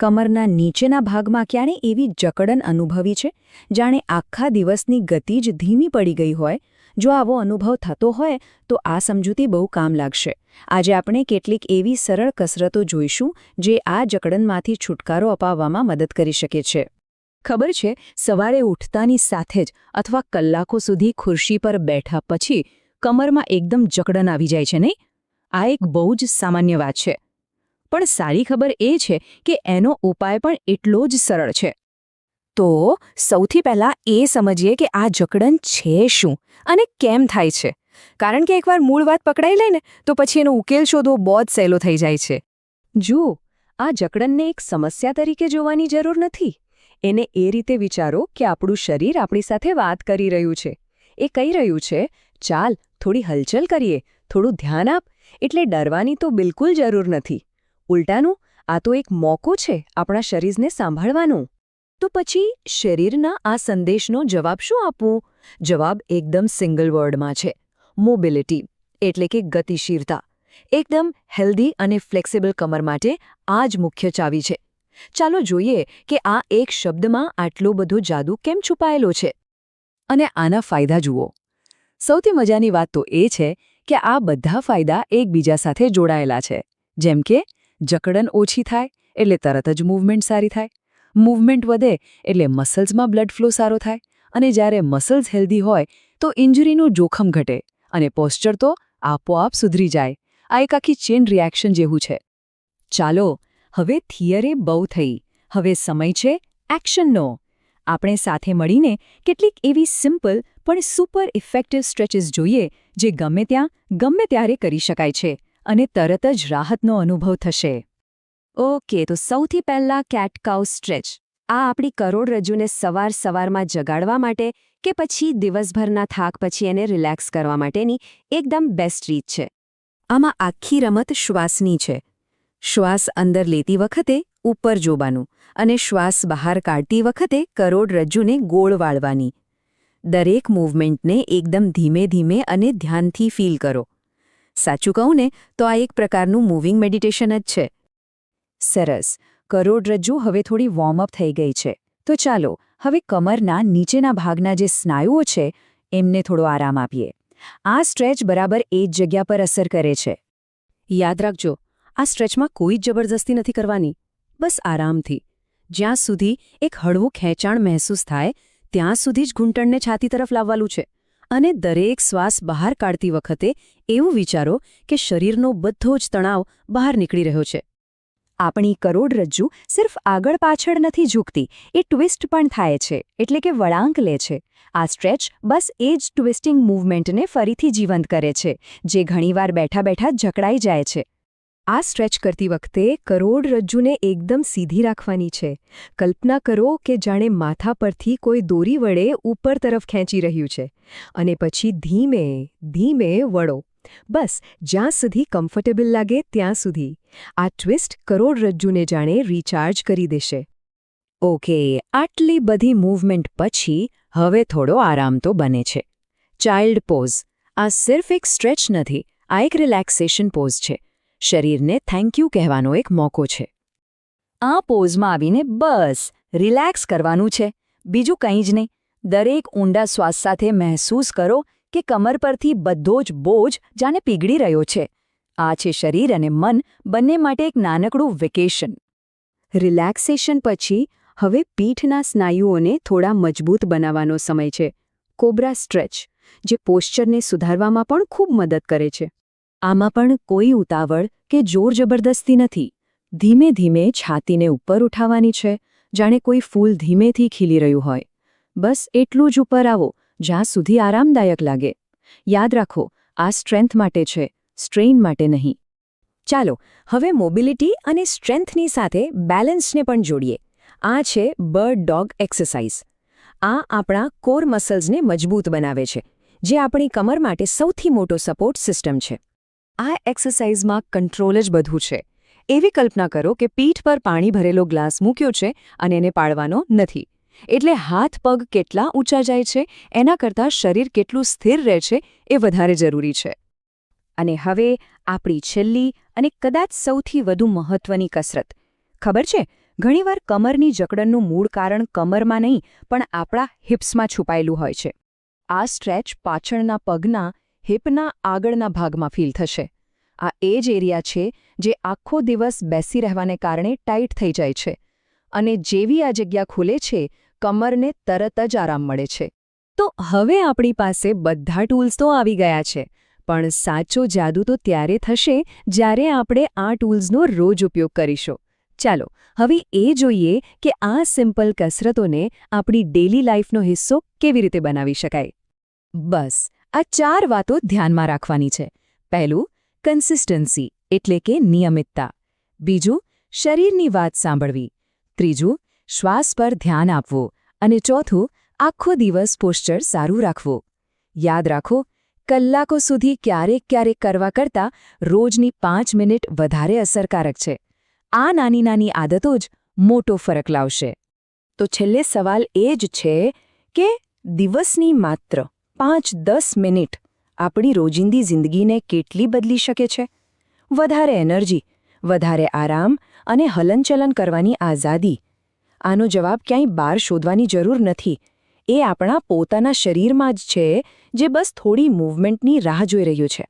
કમરના નીચેના ભાગમાં ક્યારે એવી જકડન અનુભવી છે જાણે આખા દિવસની ગતિ જ ધીમી પડી ગઈ હોય? જો આવો અનુભવ થતો હોય તો આ સમજૂતી બહુ કામ લાગશે. આજે આપણે કેટલીક એવી સરળ કસરતો જોઈશું જે આ જકડનમાંથી છુટકારો અપાવવામાં મદદ કરી શકે છે. ખબર છે, સવારે ઉઠતાની સાથે જ અથવા કલાકો સુધી ખુરશી પર બેઠા પછી કમરમાં એકદમ જકડન આવી જાય છે, નહીં? આ એક બહુ જ સામાન્ય વાત છે. પણ સારી ખબર એ છે કે એનો ઉપાય પણ એટલો જ સરળ છે. તો સૌથી પહેલાં એ સમજીએ કે આ જકડન છે શું અને કેમ થાય છે. કારણ કે એકવાર મૂળ વાત પકડાઈ લે ને તો પછી એનો ઉકેલ શોધવો બહુ જ સહેલો થઈ જાય છે. જુઓ, આ જકડનને એક સમસ્યા તરીકે જોવાની જરૂર નથી. એને એ રીતે વિચારો કે આપણું શરીર આપણી સાથે વાત કરી રહ્યું છે. એ કહી રહ્યું છે, ચાલ થોડી હલચલ કરીએ, થોડું ધ્યાન આપ. એટલે ડરવાની તો બિલકુલ જરૂર નથી. ઉલટાનું, આ તો એક મોકો છે આપણા શરીરને સાંભળવાનો. તો પછી શરીરના આ સંદેશનો જવાબ શું આપવું? જવાબ એકદમ સિંગલ વર્ડમાં છે: મોબિલિટી, એટલે કે ગતિશીલતા. એકદમ હેલ્ધી અને ફ્લેક્સિબલ કમર માટે આ જ મુખ્ય ચાવી છે. ચાલો જોઈએ કે આ એક શબ્દમાં આટલો બધો જાદુ કેમ છુપાયેલો છે. અને આના ફાયદા જુઓ. સૌથી મજાની વાત તો એ છે કે આ બધા ફાયદા એકબીજા સાથે જોડાયેલા છે. જેમ કે જકડન ઓછી થાય એટલે તરત જ મૂવમેન્ટ સારી થાય, મૂવમેન્ટ વધે એટલે મસલ્સમાં બ્લડ ફ્લો સારો થાય, અને જ્યારે મસલ્સ હેલ્ધી હોય તો ઇન્જરીનું જોખમ ઘટે અને પોસ્ચર તો આપોઆપ સુધરી જાય. આ એક આખી ચેઇન રિએક્શન જેવું છે. ચાલો, હવે થિયરી બહુ થઈ. હવે સમય છે એક્શનનો. આપણે સાથે મળીને કેટલીક એવી સિમ્પલ પણ સુપર ઇફેક્ટિવ સ્ટ્રેચિસ જોઈએ જે ગમે ત્યાં ગમે ત્યારે કરી શકાય છે અને તરત જ રાહતનો અનુભવ થશે. ઓકે, તો સૌથી પહેલાં કેટ કાઉ સ્ટ્રેચ. આ આપણી કરોડરજ્જુને સવારમાં જગાડવા માટે કે પછી દિવસભરના થાક પછી એને રિલેક્સ કરવા માટેની એકદમ બેસ્ટ રીત છે. આમાં આખી રમત શ્વાસની છે. શ્વાસ અંદર લેતી વખતે ઉપર જોવાનું અને શ્વાસ બહાર કાઢતી વખતે કરોડરજ્જુને ગોળ વાળવાની. દરેક મૂવમેન્ટને એકદમ ધીમે ધીમે અને ધ્યાનથી ફીલ કરો. સાચું કહું ને તો આ એક પ્રકારનું મૂવિંગ મેડિટેશન જ છે. સરસ, કરોડરજ્જુ હવે થોડી વોર્મઅપ થઈ ગઈ છે. તો ચાલો હવે કમરના નીચેના ભાગના જે સ્નાયુઓ છે એમને થોડો આરામ આપીએ. આ સ્ટ્રેચ બરાબર એ જ જગ્યા પર અસર કરે છે. યાદ રાખજો, આ સ્ટ્રેચમાં કોઈ જ જબરદસ્તી નથી કરવાની. બસ આરામથી. જ્યાં સુધી એક હળવું ખેંચાણ મહેસૂસ થાય ત્યાં સુધી જ ઘૂંટણને છાતી તરફ લાવવાનું છે. અને દરેક શ્વાસ બહાર કાઢતી વખતે એવું વિચારો કે શરીરનો બધો જ તણાવ બહાર નીકળી રહ્યો છે. આપણી કરોડરજ્જુ સિર્ફ આગળ પાછળ નથી ઝૂકતી, એ ટ્વિસ્ટ પણ થાય છે, એટલે કે વળાંક લે છે. આ સ્ટ્રેચ બસ એ જ ટ્વિસ્ટિંગ મૂવમેન્ટને ફરીથી જીવંત કરે છે, જે ઘણીવાર બેઠા બેઠા જકડાઈ જાય છે. આ સ્ટ્રેચ કરતી વખતે કરોડરજ્જુને એકદમ સીધી રાખવાની છે. કલ્પના કરો કે જાણે માથા પરથી કોઈ દોરી વડે ઉપર તરફ ખેંચી રહ્યું છે, અને પછી ધીમે ધીમે વળો. બસ જ્યાં સુધી કમ્ફર્ટેબલ લાગે ત્યાં સુધી. આ ટ્વિસ્ટ કરોડરજ્જુને જાણે રિચાર્જ કરી દેશે. ઓકે, આટલી બધી મૂવમેન્ટ પછી હવે થોડો આરામ તો બને છે. Child pose. આ સિર્ફ એક સ્ટ્રેચ નથી, આ એક રિલેક્સેશન પોઝ છે. શરીરને થેન્ક યુ કહેવાનો એક મોકો છે. આ પોઝમાં આવીને બસ રિલેક્સ કરવાનું છે, બીજું કંઈ જ નહીં. દરેક ઊંડા શ્વાસ સાથે મહેસૂસ કરો કે કમર પરથી બધો જ બોજ જાણે પીગળી રહ્યો છે. આ છે શરીર અને મન બંને માટે એક નાનકડું વેકેશન. રિલેક્સેશન પછી હવે પીઠના સ્નાયુઓને થોડા મજબૂત બનાવવાનો સમય છે. કોબ્રા સ્ટ્રેચ, જે પોસ્ચરને સુધારવામાં પણ ખૂબ મદદ કરે છે. આમાં પણ કોઈ ઉતાવળ કે જોર જબરદસ્તી નથી. ધીમે ધીમે છાતીને ઉપર ઉઠાવવાની છે, જાણે કોઈ ફૂલ ધીમેથી ખીલી રહ્યું હોય. બસ એટલું જ ઉપર આવો જ્યાં સુધી આરામદાયક લાગે. યાદ રાખો, આ સ્ટ્રેન્થ માટે છે, સ્ટ્રેઇન માટે નહીં. ચાલો હવે મોબિલિટી અને સ્ટ્રેન્થની સાથે બેલેન્સને પણ જોડીએ. આ છે બર્ડ ડોગ એક્સરસાઇઝ. આ આપણા કોર મસલ્સને મજબૂત બનાવે છે, જે આપણી કમર માટે સૌથી મોટો સપોર્ટ સિસ્ટમ છે. આ એક્સરસાઇઝમાં કંટ્રોલ જ બધું છે. એવી કલ્પના કરો કે પીઠ પર પાણી ભરેલો ગ્લાસ મૂક્યો છે અને એને પાડવાનો નથી. એટલે હાથ પગ કેટલા ઊંચા જાય છે એના કરતાં શરીર કેટલું સ્થિર રહે છે એ વધારે જરૂરી છે. અને હવે આપણી છેલ્લી અને કદાચ સૌથી વધુ મહત્વની કસરત. ખબર છે, ઘણીવાર કમરની જકડનનું મૂળ કારણ કમરમાં નહીં પણ આપણા હિપ્સમાં છુપાયેલું હોય છે. આ સ્ટ્રેચ પાછળના પગના હિપના આગળના ભાગમાં ફીલ થશે. આ એ જ એરિયા છે જે આખો દિવસ બેસી રહેવાને કારણે ટાઈટ થઈ જાય છે અને જેવી આ જગ્યા ખુલે છે કમરને તરત જ આરામ મળે છે. તો હવે આપણી પાસે બધા ટૂલ્સ તો આવી ગયા છે, પણ સાચો જાદુ તો ત્યારે થશે જ્યારે આપણે આ ટૂલ્સનો રોજ ઉપયોગ કરીશું. ચાલો હવે એ જોઈએ કે આ સિમ્પલ કસરતોને આપણી ડેલી લાઈફનો હિસ્સો કેવી રીતે બનાવી શકાય. બસ આ 4 વાતો ધ્યાનમાં રાખવાની છે. પહેલું, કન્સિસ્ટન્સી એટલે કે નિયમિતતા. બીજું, શરીરની વાત સાંભળવી. ત્રીજું, શ્વાસ પર ધ્યાન આપવું. અને ચોથું, આખો દિવસ પોસ્ચર સારું રાખવું. યાદ રાખો, કલાકો સુધી ક્યારેક કરવા કરતાં રોજની 5 મિનિટ વધારે અસરકારક છે. આ નાની નાની આદતો જ મોટો ફરક લાવશે. તો છેલ્લે સવાલ એ જ છે કે દિવસની માત્ર 5-10 મિનિટ આપણી રોજિંદી જિંદગીને કેટલી બદલી શકે છે? વધારે એનર્જી, વધારે આરામ અને હલનચલન કરવાની આઝાદી. આનો જવાબ ક્યાંય બહાર શોધવાની જરૂર નથી. એ આપણા પોતાના શરીરમાં જ છે, જે બસ થોડી મૂવમેન્ટની રાહ જોઈ રહ્યું છે.